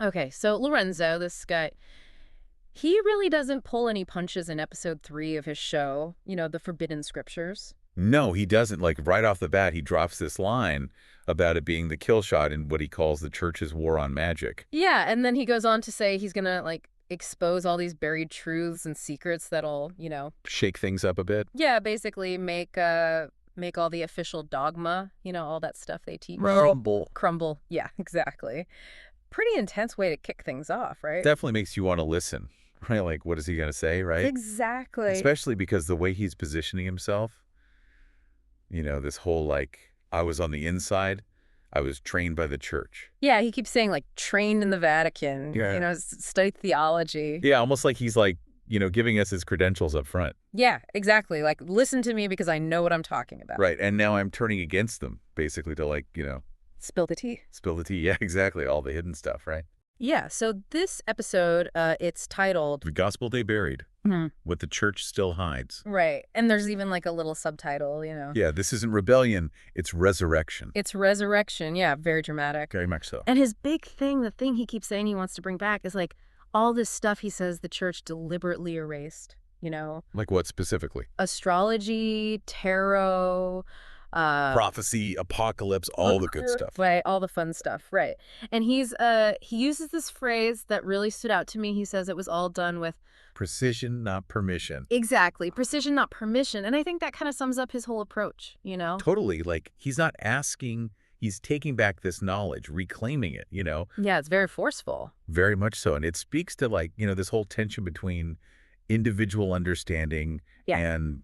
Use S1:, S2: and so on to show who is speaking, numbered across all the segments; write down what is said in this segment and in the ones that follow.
S1: Okay, so Lorenzo, this guy, he really doesn't pull any punches in episode 3 of his show, the Forbidden Scriptures.
S2: No, he doesn't. Like, right off the bat, he drops this line about it being the kill shot in what he calls the church's war on magic.
S1: Yeah, and then he goes on to say he's gonna, expose all these buried truths and secrets that'll,
S2: Shake things up a bit.
S1: yeah, basically make all the official dogma, all that stuff they teach.
S2: Rumble.
S1: Crumble. Yeah, exactly. Pretty intense way to kick things off, right?
S2: Definitely makes you want to listen, right? Like, what is he going to say, right?
S1: Exactly.
S2: Especially because the way he's positioning himself, this whole, like, I was on the inside, I was trained by the church.
S1: Yeah, he keeps saying, trained in the Vatican,
S2: Yeah.
S1: studied theology.
S2: Yeah, almost like he's, like, giving us his credentials up front.
S1: Yeah, exactly. Like, listen to me because I know what I'm talking about.
S2: Right, and now I'm turning against them, basically, to, like,
S1: Spill the tea.
S2: spill the tea. Yeah, exactly, all the hidden stuff, right?
S1: Yeah, so this episode, it's titled...
S2: The gospel they buried, what the church still hides.
S1: Right, and there's even, a little subtitle,
S2: Yeah, this isn't rebellion, it's resurrection.
S1: It's resurrection, yeah, very dramatic.
S2: Very much so.
S1: And his big thing, the thing he keeps saying he wants to bring back is, all this stuff he says the church deliberately erased,
S2: Like what specifically?
S1: Astrology, tarot...
S2: Prophecy, apocalypse, all the good stuff.
S1: Right, all the fun stuff, right. And he uses this phrase that really stood out to me. He says it was all done with...
S2: Precision, not permission.
S1: Exactly. Precision, not permission. And I think that kind of sums up his whole approach,
S2: Totally. Like, he's not asking, he's taking back this knowledge, reclaiming it,
S1: Yeah, it's very forceful.
S2: Very much so. And it speaks to, like, this whole tension between individual understanding and,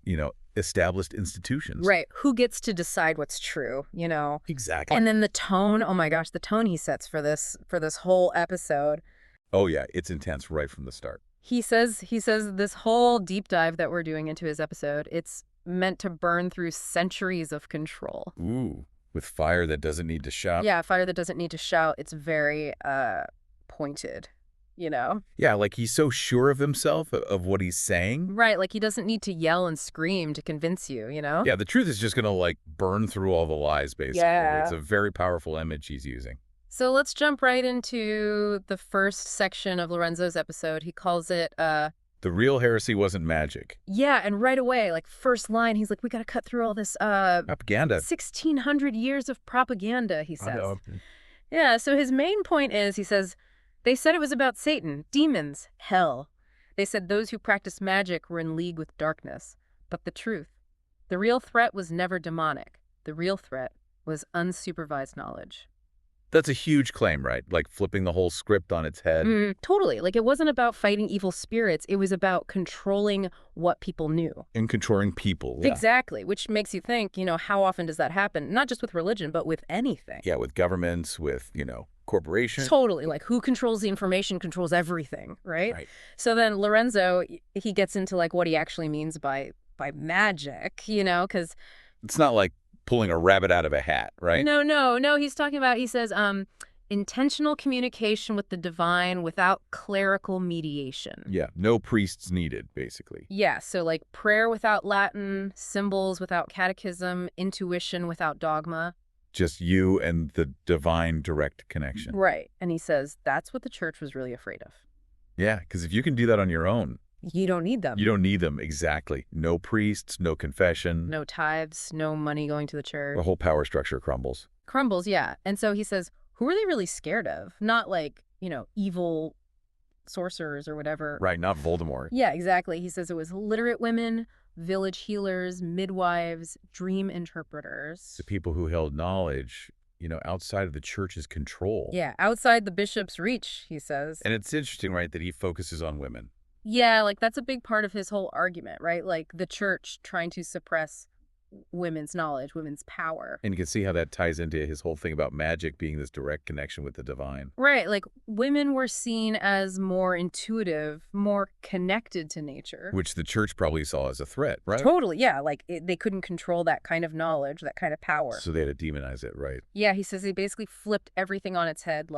S2: established institutions.
S1: Right. Who gets to decide what's true,
S2: Exactly.
S1: And then the tone, oh my gosh, the tone he sets for this whole episode.
S2: Oh, yeah. It's intense right from the start.
S1: He says this whole deep dive that we're doing into his episode, it's meant to burn through centuries of control.
S2: Ooh, with fire that doesn't need to shout.
S1: Yeah, fire that doesn't need to shout. It's very pointed,
S2: Yeah, like he's so sure of himself, of what he's saying.
S1: Right, like he doesn't need to yell and scream to convince you,
S2: Yeah, the truth is just going to, like, burn through all the lies, basically.
S1: Yeah.
S2: It's a very powerful image he's using.
S1: So let's jump right into the first section of Lorenzo's episode. He calls it...
S2: The real heresy wasn't magic.
S1: Yeah, and right away, first line, he's like, we got to cut through all this...
S2: Propaganda.
S1: 1,600 years of propaganda, he says. Yeah, so his main point is, he says, they said it was about Satan, demons, hell. They said those who practiced magic were in league with darkness. But the truth, the real threat was never demonic. The real threat was unsupervised knowledge.
S2: That's a huge claim, right? Like flipping the whole script on its head.
S1: Totally. It wasn't about fighting evil spirits. It was about controlling what people knew.
S2: And controlling people. Yeah.
S1: Exactly. Which makes you think, how often does that happen? Not just with religion, but with anything.
S2: Yeah, with governments, with, corporations.
S1: Totally. Who controls the information controls everything, right?
S2: Right.
S1: So then Lorenzo, he gets into what he actually means by magic, because...
S2: It's not like pulling a rabbit out of a hat, right?
S1: No. He's talking about, he says, intentional communication with the divine without clerical mediation.
S2: Yeah, no priests needed, basically.
S1: Yeah, so prayer without Latin, symbols without catechism, intuition without dogma.
S2: Just you and the divine direct connection.
S1: Right. And he says that's what the church was really afraid of.
S2: Yeah, because if you can do that on your own,
S1: you don't need them.
S2: You don't need them, exactly. No priests, no confession.
S1: No tithes, no money going to the church.
S2: The whole power structure crumbles.
S1: Crumbles, yeah. And so he says, who are they really scared of? Not evil sorcerers or whatever.
S2: Right, not Voldemort.
S1: Yeah, exactly. He says it was literate women, village healers, midwives, dream interpreters.
S2: The people who held knowledge, outside of the church's control.
S1: Yeah, outside the bishop's reach, he says.
S2: And it's interesting, right, that he focuses on women.
S1: Yeah, that's a big part of his whole argument, right? The church trying to suppress women's knowledge, women's power.
S2: And you can see how that ties into his whole thing about magic being this direct connection with the divine.
S1: Right, women were seen as more intuitive, more connected to nature.
S2: Which the church probably saw as a threat, right?
S1: Totally, yeah. They couldn't control that kind of knowledge, that kind of power.
S2: So they had to demonize it, right?
S1: Yeah, he says he basically flipped everything on its head,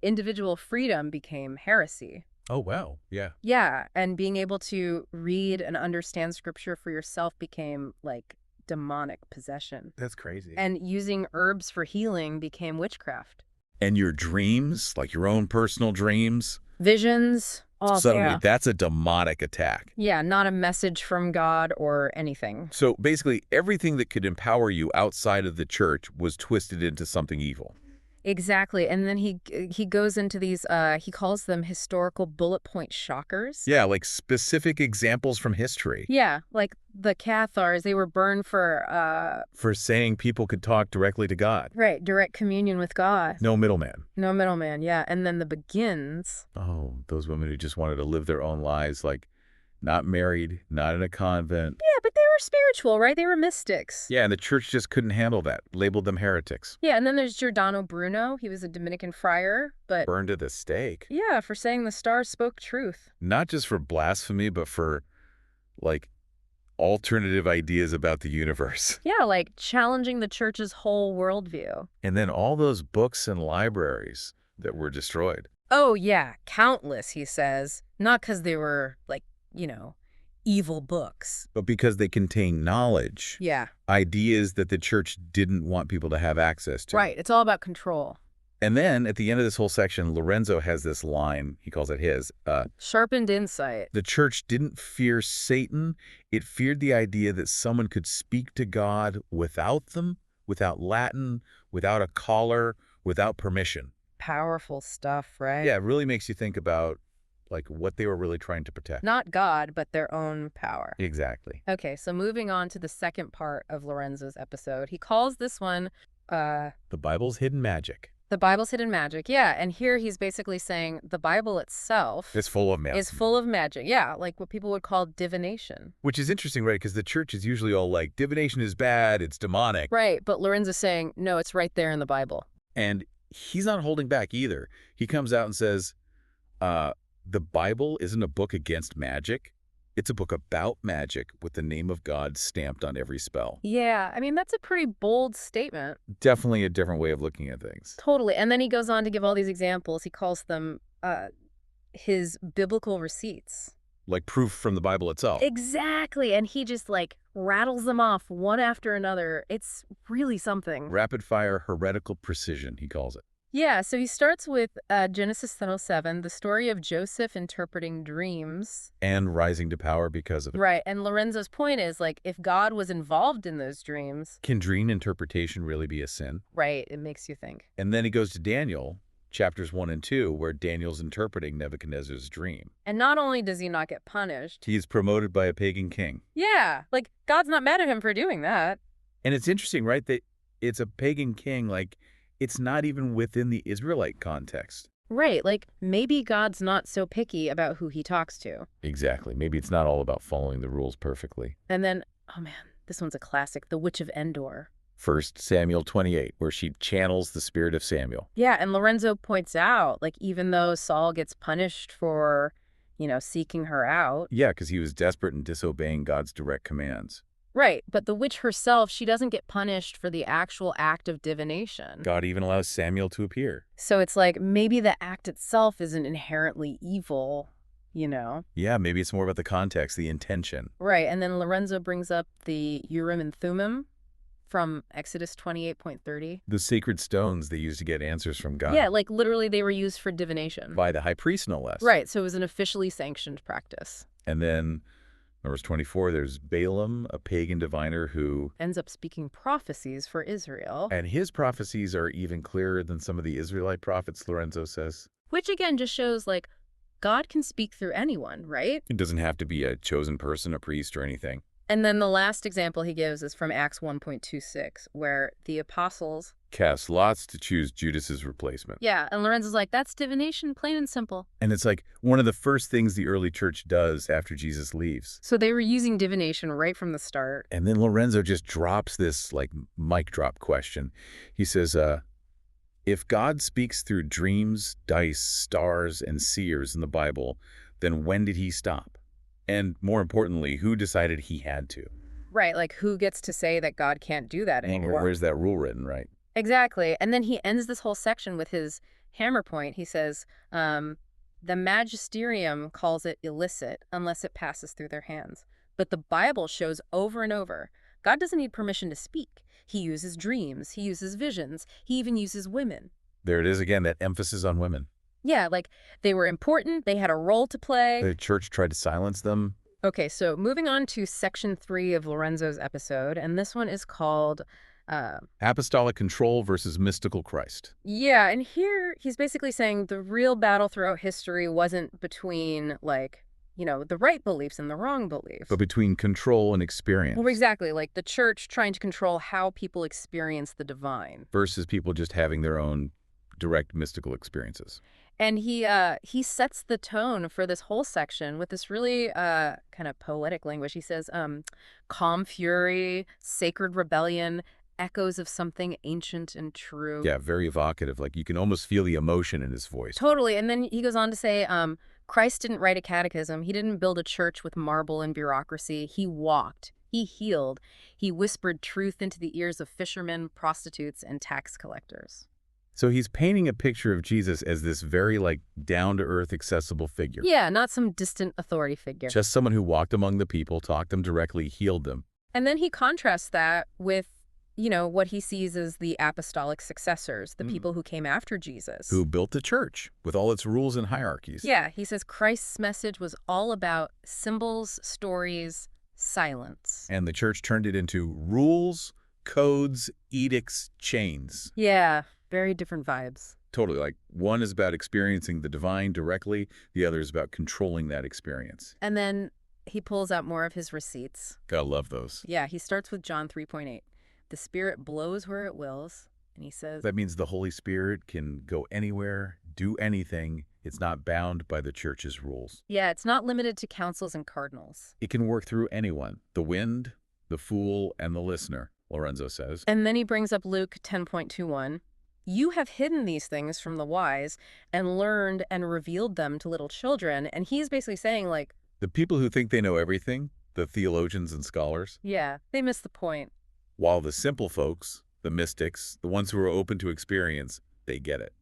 S1: individual freedom became heresy.
S2: Oh, wow. Yeah.
S1: Yeah, and being able to read and understand scripture for yourself became, demonic possession.
S2: That's crazy.
S1: And using herbs for healing became witchcraft.
S2: And your dreams, like your own personal dreams.
S1: Visions.
S2: Suddenly, that's a demonic attack.
S1: Yeah, not a message from God or anything.
S2: So basically, everything that could empower you outside of the church was twisted into something evil.
S1: Exactly. And then he goes into these, he calls them historical bullet point shockers.
S2: Yeah, like specific examples from history.
S1: Yeah, like the Cathars, they were burned for
S2: saying people could talk directly to God.
S1: Right, direct communion with God.
S2: No middleman.
S1: No middleman, yeah. And then the Begins.
S2: Oh, those women who just wanted to live their own lives, like not married, not in a convent.
S1: Yeah, but they were spiritual, right? They were mystics.
S2: Yeah, and the church just couldn't handle that. Labeled them heretics.
S1: Yeah, and then there's Giordano Bruno. He was a Dominican friar, but...
S2: burned at the stake.
S1: Yeah, for saying the stars spoke truth.
S2: Not just for blasphemy, but for, like, alternative ideas about the universe.
S1: Yeah, like challenging the church's whole worldview.
S2: And then all those books and libraries that were destroyed.
S1: Oh, yeah, countless, he says. Not because they were, like, evil books.
S2: But because they contain knowledge.
S1: Yeah.
S2: Ideas that the church didn't want people to have access to.
S1: Right. It's all about control.
S2: And then at the end of this whole section, Lorenzo has this line, he calls it his.
S1: Sharpened insight.
S2: The church didn't fear Satan. It feared the idea that someone could speak to God without them, without Latin, without a collar, without permission.
S1: Powerful stuff, right?
S2: Yeah, it really makes you think about like what they were really trying to protect.
S1: Not God, but their own power.
S2: Exactly.
S1: Okay, so moving on to the second part of Lorenzo's episode. He calls this one...
S2: the Bible's hidden magic.
S1: The Bible's hidden magic, yeah. And here he's basically saying the Bible itself...
S2: is full of magic.
S1: Is full of magic, yeah. Like what people would call divination.
S2: Which is interesting, right? Because the church is usually all like, divination is bad, it's demonic.
S1: Right, but Lorenzo's saying, no, it's right there in the Bible.
S2: And he's not holding back either. He comes out and says, the Bible isn't a book against magic. It's a book about magic with the name of God stamped on every spell.
S1: Yeah, I mean, that's a pretty bold statement.
S2: Definitely a different way of looking at things.
S1: Totally. And then he goes on to give all these examples. He calls them his biblical receipts.
S2: Like proof from the Bible itself.
S1: Exactly. And he just like rattles them off one after another. It's really something.
S2: Rapid fire heretical precision, he calls it.
S1: Yeah, so he starts with Genesis 10:07, the story of Joseph interpreting dreams.
S2: And rising to power because of it.
S1: Right, and Lorenzo's point is, like, if God was involved in those dreams...
S2: Can dream interpretation really be a sin?
S1: Right, it makes you think.
S2: And then he goes to Daniel, chapters 1 and 2, where Daniel's interpreting Nebuchadnezzar's dream.
S1: And not only does he not get punished...
S2: He's promoted by a pagan king.
S1: Yeah, like, God's not mad at him for doing that.
S2: And it's interesting, right, that it's a pagan king, like... It's not even within the Israelite context.
S1: Right, like maybe God's not so picky about who he talks to.
S2: Exactly. Maybe it's not all about following the rules perfectly.
S1: And then, oh man, this one's a classic, the Witch of Endor.
S2: 1 Samuel 28, where she channels the spirit of Samuel.
S1: Yeah, and Lorenzo points out, like even though Saul gets punished for, seeking her out.
S2: Yeah, because he was desperate and disobeying God's direct commands.
S1: Right, but the witch herself, she doesn't get punished for the actual act of divination.
S2: God even allows Samuel to appear.
S1: So it's like maybe the act itself isn't inherently evil,
S2: Yeah, maybe it's more about the context, the intention.
S1: Right, and then Lorenzo brings up the Urim and Thummim from Exodus 28:30.
S2: The sacred stones they used to get answers from God.
S1: Yeah, like literally they were used for divination.
S2: By the high priest, no less.
S1: Right, so it was an officially sanctioned practice.
S2: And then... Verse 24, there's Balaam, a pagan diviner who...
S1: ends up speaking prophecies for Israel.
S2: And his prophecies are even clearer than some of the Israelite prophets, Lorenzo says.
S1: Which again just shows, like, God can speak through anyone, right?
S2: It doesn't have to be a chosen person, a priest, or anything.
S1: And then the last example he gives is from Acts 1:26, where the apostles...
S2: cast lots to choose Judas's replacement.
S1: Yeah, and Lorenzo's like, that's divination, plain and simple.
S2: And it's like one of the first things the early church does after Jesus leaves.
S1: So they were using divination right from the start.
S2: And then Lorenzo just drops this, like, mic drop question. He says, if God speaks through dreams, dice, stars, and seers in the Bible, then when did he stop? And more importantly, who decided he had to?
S1: Right, like who gets to say that God can't do that anymore?
S2: Where's that rule written, right?
S1: Exactly. And then he ends this whole section with his hammer point. He says, the magisterium calls it illicit unless it passes through their hands. But the Bible shows over and over, God doesn't need permission to speak. He uses dreams. He uses visions. He even uses women.
S2: There it is again, that emphasis on women.
S1: Yeah, like they were important, they had a role to play.
S2: The church tried to silence them.
S1: Okay, so moving on to section 3 of Lorenzo's episode, and this one is called...
S2: Apostolic control versus mystical Christ.
S1: Yeah, and here he's basically saying the real battle throughout history wasn't between, like, the right beliefs and the wrong beliefs.
S2: But between control and experience.
S1: Well, exactly, like the church trying to control how people experience the divine.
S2: Versus people just having their own direct mystical experiences.
S1: And he sets the tone for this whole section with this really kind of poetic language. He says, calm fury, sacred rebellion, echoes of something ancient and true.
S2: Yeah, very evocative. Like you can almost feel the emotion in his voice.
S1: Totally. And then he goes on to say, Christ didn't write a catechism. He didn't build a church with marble and bureaucracy. He walked. He healed. He whispered truth into the ears of fishermen, prostitutes, and tax collectors.
S2: So he's painting a picture of Jesus as this very, like, down-to-earth, accessible figure.
S1: Yeah, not some distant authority figure.
S2: Just someone who walked among the people, talked to them directly, healed them.
S1: And then he contrasts that with, what he sees as the apostolic successors, the people who came after Jesus.
S2: Who built the church with all its rules and hierarchies.
S1: Yeah, he says Christ's message was all about symbols, stories, silence.
S2: And the church turned it into rules, codes, edicts, chains.
S1: Yeah. Very different vibes.
S2: Totally. Like one is about experiencing the divine directly. The other is about controlling that experience.
S1: And then he pulls out more of his receipts.
S2: Gotta love those.
S1: Yeah, he starts with John 3:8. The Spirit blows where it wills. And he says...
S2: That means the Holy Spirit can go anywhere, do anything. It's not bound by the church's rules.
S1: Yeah, it's not limited to councils and cardinals.
S2: It can work through anyone. The wind, the fool, and the listener, Lorenzo says.
S1: And then he brings up Luke 10.21. You have hidden these things from the wise and learned and revealed them to little children. And he's basically saying, like...
S2: The people who think they know everything, the theologians and scholars.
S1: Yeah, they miss the point.
S2: While the simple folks, the mystics, the ones who are open to experience, they get it.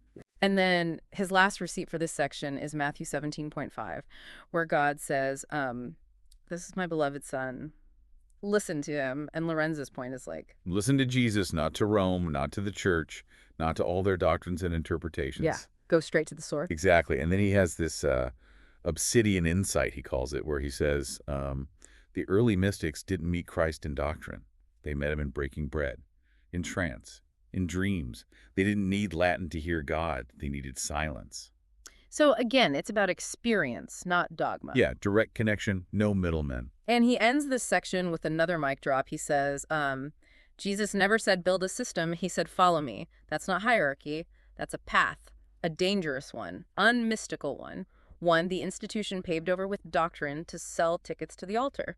S1: And then his last receipt for this section is Matthew 17.5, where God says, this is my beloved son. Listen to him. And Lorenzo's point is like...
S2: Listen to Jesus, not to Rome, not to the church, not to all their doctrines and interpretations.
S1: Yeah, go straight to the source.
S2: Exactly. And then he has this obsidian insight, he calls it, where he says, the early mystics didn't meet Christ in doctrine. They met him in breaking bread, in trance, in dreams. They didn't need Latin to hear God. They needed silence.
S1: So again, it's about experience, not dogma.
S2: Yeah, direct connection, no middlemen.
S1: And he ends this section with another mic drop. He says, Jesus never said build a system. He said follow me. That's not hierarchy. That's a path, a dangerous one, unmystical one. One the institution paved over with doctrine to sell tickets to the altar.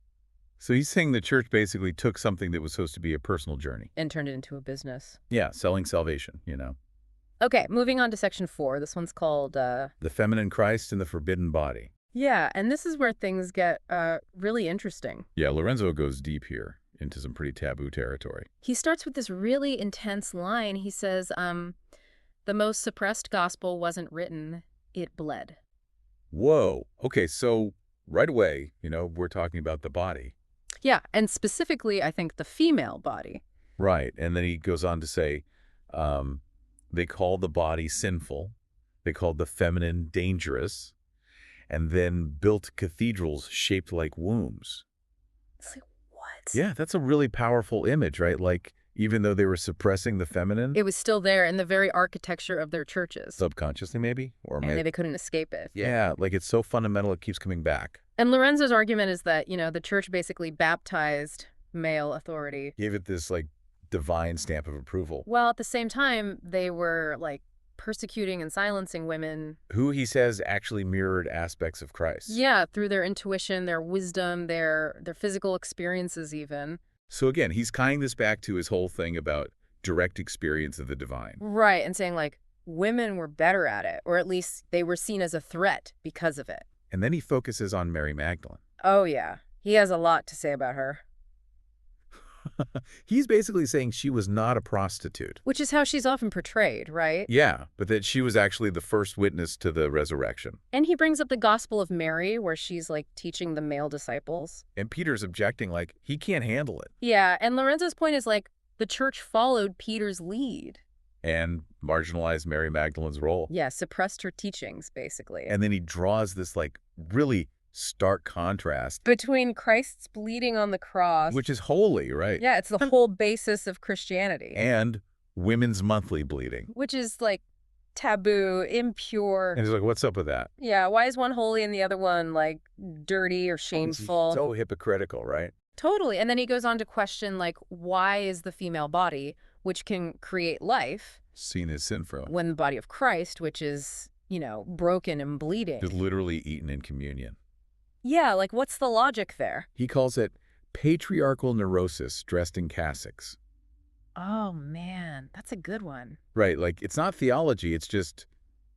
S2: So he's saying the church basically took something that was supposed to be a personal journey.
S1: And turned it into a business.
S2: Yeah, selling salvation,
S1: Okay, moving on to section 4. This one's called...
S2: The Feminine Christ and the Forbidden Body.
S1: Yeah, and this is where things get really interesting.
S2: Yeah, Lorenzo goes deep here into some pretty taboo territory.
S1: He starts with this really intense line. He says, the most suppressed gospel wasn't written, it bled.
S2: Whoa. Okay, so right away, we're talking about the body.
S1: Yeah, and specifically, I think, the female body.
S2: Right, and then he goes on to say, they called the body sinful, they called the feminine dangerous, and then built cathedrals shaped like wombs.
S1: It's like, what?
S2: Yeah, that's a really powerful image, right? Like, even though they were suppressing the feminine.
S1: It was still there in the very architecture of their churches.
S2: Subconsciously, maybe? Or
S1: maybe they couldn't escape it.
S2: Yeah, like it's so fundamental it keeps coming back.
S1: And Lorenzo's argument is that, the church basically baptized male authority.
S2: Gave it this, like, divine stamp of approval.
S1: Well, at the same time, they were, like, persecuting and silencing women.
S2: Who, he says, actually mirrored aspects of Christ.
S1: Yeah, through their intuition, their wisdom, their physical experiences even.
S2: So again, he's tying this back to his whole thing about direct experience of the divine.
S1: Right, and saying, like, women were better at it, or at least they were seen as a threat because of it.
S2: And then he focuses on Mary Magdalene.
S1: Oh, yeah. He has a lot to say about her.
S2: He's basically saying she was not a prostitute.
S1: Which is how she's often portrayed, right?
S2: Yeah, but that she was actually the first witness to the resurrection.
S1: And he brings up the Gospel of Mary, where she's, like, teaching the male disciples.
S2: And Peter's objecting, like, he can't handle it.
S1: Yeah, and Lorenzo's point is, like, the church followed Peter's lead.
S2: And marginalized Mary Magdalene's role.
S1: Yeah, suppressed her teachings, basically.
S2: And then he draws this, like, really stark contrast.
S1: Between Christ's bleeding on the cross.
S2: Which is holy, right?
S1: Yeah, it's the whole basis of Christianity.
S2: And women's monthly bleeding.
S1: Which is, like, taboo, impure.
S2: And he's like, what's up with that?
S1: Yeah, why is one holy and the other one, like, dirty or shameful?
S2: So hypocritical, right?
S1: Totally. And then he goes on to question, like, why is the female body, which can create life,
S2: seen as sinful,
S1: when the body of Christ, which is, broken and bleeding,
S2: is literally eaten in communion?
S1: Yeah, like, what's the logic there?
S2: He calls it patriarchal neurosis dressed in cassocks.
S1: Oh, man, that's a good one.
S2: Right, like, it's not theology, it's just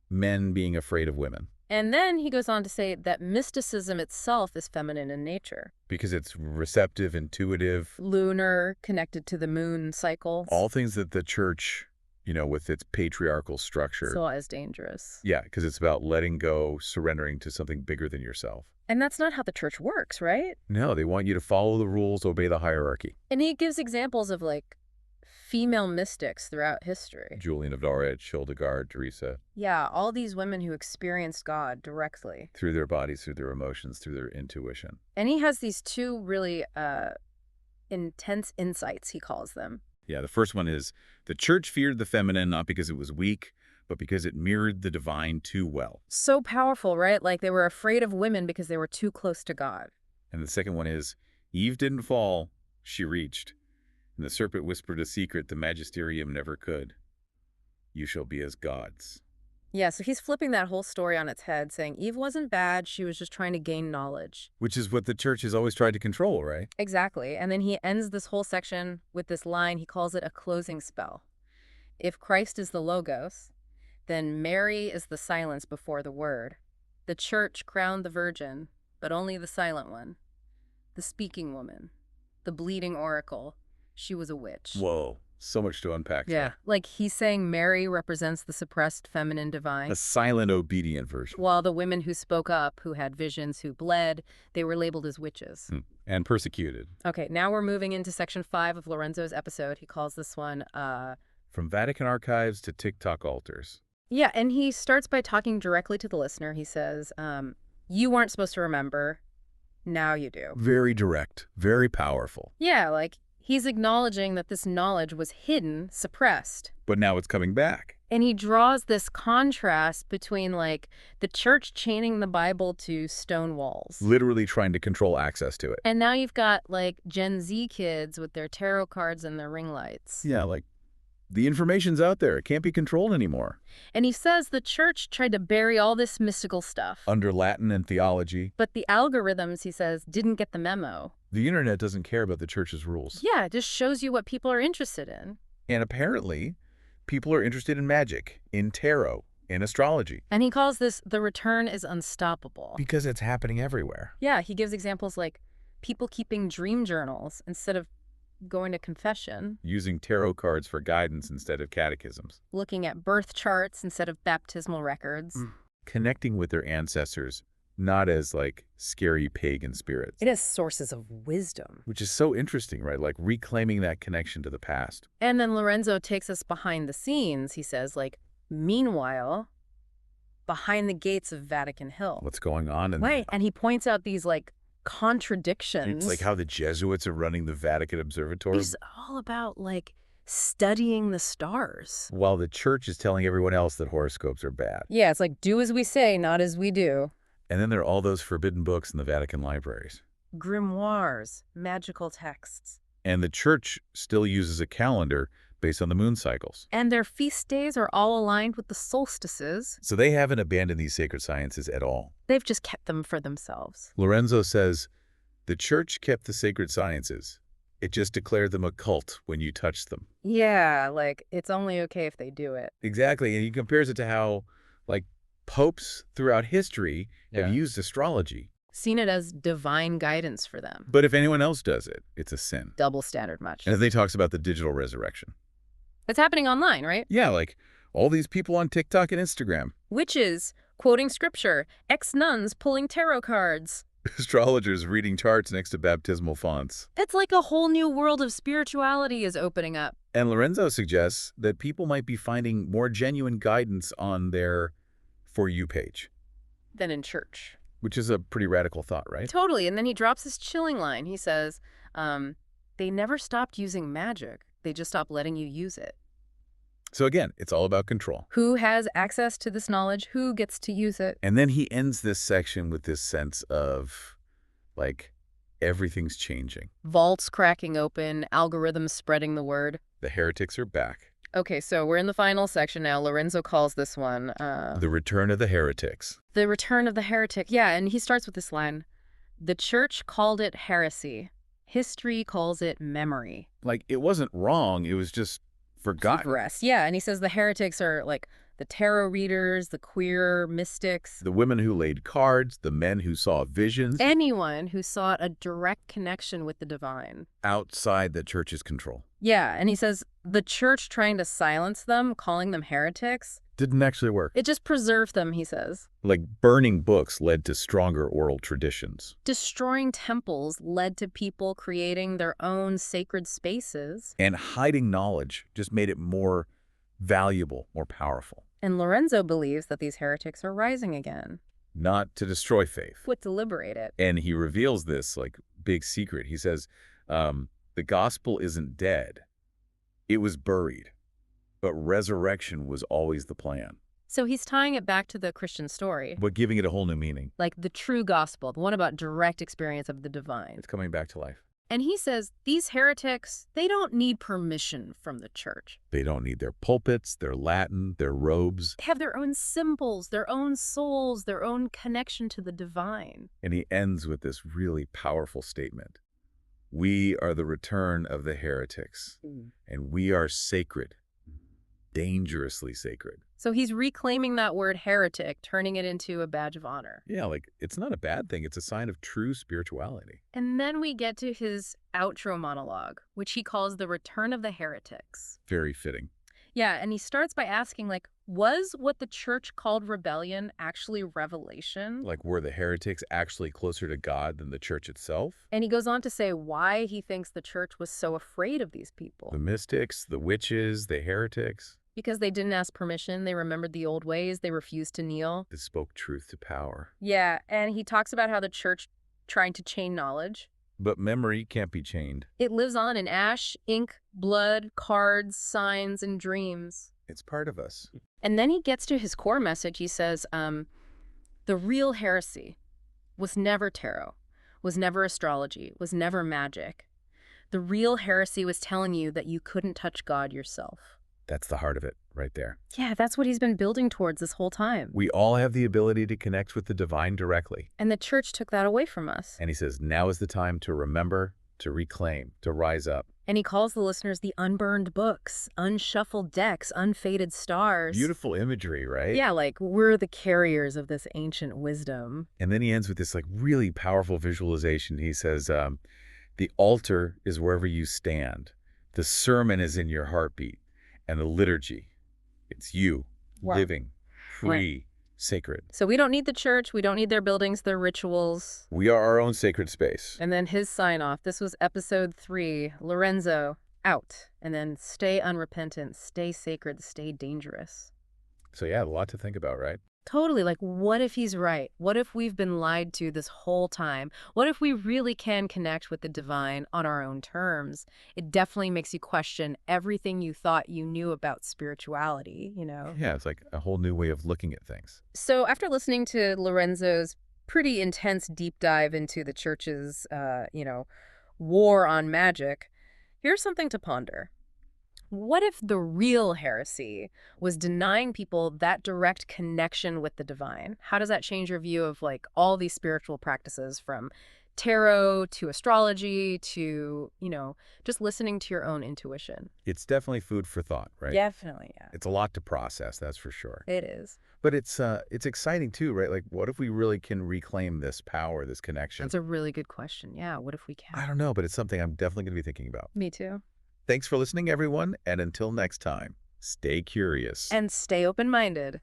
S2: men being afraid of women.
S1: And then he goes on to say that mysticism itself is feminine in nature.
S2: Because it's receptive, intuitive.
S1: Lunar, connected to the moon cycles.
S2: All things that the church, with its patriarchal structure.
S1: Saw as dangerous.
S2: Yeah, because it's about letting go, surrendering to something bigger than yourself.
S1: And that's not how the church works, right?
S2: No, they want you to follow the rules, obey the hierarchy.
S1: And he gives examples of, like, female mystics throughout history.
S2: Julian of Norwich, Hildegard, Teresa.
S1: Yeah, all these women who experienced God directly.
S2: Through their bodies, through their emotions, through their intuition.
S1: And he has these two really intense insights, he calls them.
S2: Yeah, the first one is, the church feared the feminine not because it was weak, but because it mirrored the divine too well.
S1: So powerful, right? Like they were afraid of women because they were too close to God.
S2: And the second one is, Eve didn't fall, she reached. And the serpent whispered a secret the magisterium never could. You shall be as gods.
S1: Yeah, so he's flipping that whole story on its head, saying Eve wasn't bad, she was just trying to gain knowledge.
S2: Which is what the church has always tried to control, right?
S1: Exactly. And then he ends this whole section with this line, he calls it a closing spell. If Christ is the Logos, then Mary is the silence before the word. The church crowned the virgin, but only the silent one. The speaking woman. The bleeding oracle. She was a witch.
S2: Whoa, so much to unpack.
S1: Yeah, like he's saying Mary represents the suppressed feminine divine.
S2: A silent, obedient version.
S1: While the women who spoke up, who had visions, who bled, they were labeled as witches.
S2: And persecuted.
S1: Okay, now we're moving into section 5 of Lorenzo's episode. He calls this one,
S2: From Vatican archives to TikTok altars.
S1: Yeah, and he starts by talking directly to the listener. He says, you weren't supposed to remember. Now you do.
S2: Very direct, very powerful.
S1: Yeah, like he's acknowledging that this knowledge was hidden, suppressed.
S2: But now it's coming back.
S1: And he draws this contrast between, like, the church chaining the Bible to stone walls.
S2: Literally trying to control access to it.
S1: And now you've got, like, Gen Z kids with their tarot cards and their ring lights.
S2: Yeah, like, the information's out there. It can't be controlled anymore.
S1: And he says the church tried to bury all this mystical stuff.
S2: Under Latin and theology.
S1: But the algorithms, he says, didn't get the memo.
S2: The internet doesn't care about the church's rules.
S1: Yeah, it just shows you what people are interested in.
S2: And apparently, people are interested in magic, in tarot, in astrology.
S1: And he calls this the return is unstoppable.
S2: Because it's happening everywhere.
S1: Yeah, he gives examples like people keeping dream journals instead of going to confession.
S2: Using tarot cards for guidance instead of catechisms.
S1: Looking at birth charts instead of baptismal records.
S2: Connecting with their ancestors, not as, like, scary pagan spirits.
S1: It is sources of wisdom.
S2: Which is so interesting, right? Like, reclaiming that connection to the past.
S1: And then Lorenzo takes us behind the scenes. He says, like, meanwhile, behind the gates of Vatican Hill.
S2: What's going on?
S1: Right, and he points out these, like, contradictions.
S2: It's like how the Jesuits are running the Vatican Observatory.
S1: It's all about, like, studying the stars.
S2: While the church is telling everyone else that horoscopes are bad.
S1: Yeah, it's like, do as we say, not as we do.
S2: And then there are all those forbidden books in the Vatican libraries.
S1: Grimoires, magical texts.
S2: And the church still uses a calendar based on the moon cycles.
S1: And their feast days are all aligned with the solstices.
S2: So they haven't abandoned these sacred sciences at all.
S1: They've just kept them for themselves.
S2: Lorenzo says, the church kept the sacred sciences. It just declared them a cult when you touched them.
S1: Yeah, like, it's only okay if they do it.
S2: Exactly, and he compares it to how, like, popes throughout history have used astrology.
S1: Seen it as divine guidance for them.
S2: But if anyone else does it, it's a sin.
S1: Double standard much.
S2: And then he talks about the digital resurrection.
S1: It's happening online, right?
S2: Yeah, like all these people on TikTok and Instagram.
S1: Witches, quoting scripture, ex-nuns pulling tarot cards.
S2: Astrologers reading charts next to baptismal fonts.
S1: It's like a whole new world of spirituality is opening up.
S2: And Lorenzo suggests that people might be finding more genuine guidance on their For You page.
S1: Than in church.
S2: Which is a pretty radical thought, right?
S1: Totally. And then he drops this chilling line. He says, they never stopped using magic. They just stopped letting you use it.
S2: So again, it's all about control.
S1: Who has access to this knowledge? Who gets to use it?
S2: And then he ends this section with this sense of, like, everything's changing.
S1: Vaults cracking open, algorithms spreading the word.
S2: The heretics are back.
S1: Okay, so we're in the final section now. Lorenzo calls this one...
S2: the return of the heretics.
S1: The return of the heretic. Yeah, and he starts with this line. The church called it heresy. History calls it memory.
S2: Like, it wasn't wrong. It was just forgotten.
S1: Yeah, and he says the heretics are like the tarot readers, the queer mystics.
S2: The women who laid cards, the men who saw visions.
S1: Anyone who sought a direct connection with the divine.
S2: Outside the church's control.
S1: Yeah, and he says the church trying to silence them, calling them heretics.
S2: Didn't actually work.
S1: It just preserved them, he says.
S2: Like burning books led to stronger oral traditions.
S1: Destroying temples led to people creating their own sacred spaces.
S2: And hiding knowledge just made it more valuable, more powerful.
S1: And Lorenzo believes that these heretics are rising again.
S2: Not to destroy faith.
S1: But to liberate it.
S2: And he reveals this, like, big secret. He says, the gospel isn't dead. It was buried. But resurrection was always the plan.
S1: So he's tying it back to the Christian story.
S2: But giving it a whole new meaning.
S1: Like the true gospel, the one about direct experience of the divine.
S2: It's coming back to life.
S1: And he says these heretics, they don't need permission from the church.
S2: They don't need their pulpits, their Latin, their robes.
S1: They have their own symbols, their own souls, their own connection to the divine.
S2: And he ends with this really powerful statement. We are the return of the heretics, and we are sacred, dangerously sacred.
S1: So he's reclaiming that word heretic, turning it into a badge of honor.
S2: Yeah, like, it's not a bad thing. It's a sign of true spirituality.
S1: And then we get to his outro monologue, which he calls the return of the heretics.
S2: Very fitting.
S1: Yeah, and he starts by asking, like, was what the church called rebellion actually revelation?
S2: Like, were the heretics actually closer to God than the church itself?
S1: And he goes on to say why he thinks the church was so afraid of these people.
S2: The mystics, the witches, the heretics.
S1: Because they didn't ask permission, they remembered the old ways, they refused to kneel.
S2: They spoke truth to power.
S1: Yeah, and he talks about how the church trying to chain knowledge.
S2: But memory can't be chained.
S1: It lives on in ash, ink, blood, cards, signs, and dreams.
S2: It's part of us.
S1: And then he gets to his core message. He says, the real heresy was never tarot, was never astrology, was never magic. The real heresy was telling you that you couldn't touch God yourself.
S2: That's the heart of it, right there.
S1: Yeah, that's what he's been building towards this whole time.
S2: We all have the ability to connect with the divine directly.
S1: And the church took that away from us.
S2: And he says, now is the time to remember, to reclaim, to rise up.
S1: And he calls the listeners the unburned books, unshuffled decks, unfaded stars.
S2: Beautiful imagery, right?
S1: Yeah, like we're the carriers of this ancient wisdom.
S2: And then he ends with this like really powerful visualization. He says, the altar is wherever you stand. The sermon is in your heartbeat. And the liturgy, it's you, living, free, sacred.
S1: So we don't need the church. We don't need their buildings, their rituals.
S2: We are our own sacred space.
S1: And then his sign-off. This was episode 3. Lorenzo, out. And then stay unrepentant, stay sacred, stay dangerous.
S2: So yeah, a lot to think about, right?
S1: Totally. Like, what if he's right? What if we've been lied to this whole time? What if we really can connect with the divine on our own terms? It definitely makes you question everything you thought you knew about spirituality, you know?
S2: Yeah, it's like a whole new way of looking at things.
S1: So after listening to Lorenzo's pretty intense deep dive into the church's, war on magic, here's something to ponder. What if the real heresy was denying people that direct connection with the divine? How does that change your view of like all these spiritual practices, from tarot to astrology to, just listening to your own intuition?
S2: It's definitely food for thought, right?
S1: Definitely, yeah.
S2: It's a lot to process, that's for sure.
S1: It is.
S2: But it's exciting too, right? Like, what if we really can reclaim this power, this connection?
S1: That's a really good question. Yeah, what if we can?
S2: I don't know, but it's something I'm definitely going to be thinking about.
S1: Me too.
S2: Thanks for listening, everyone, and until next time, stay curious.
S1: And stay open-minded.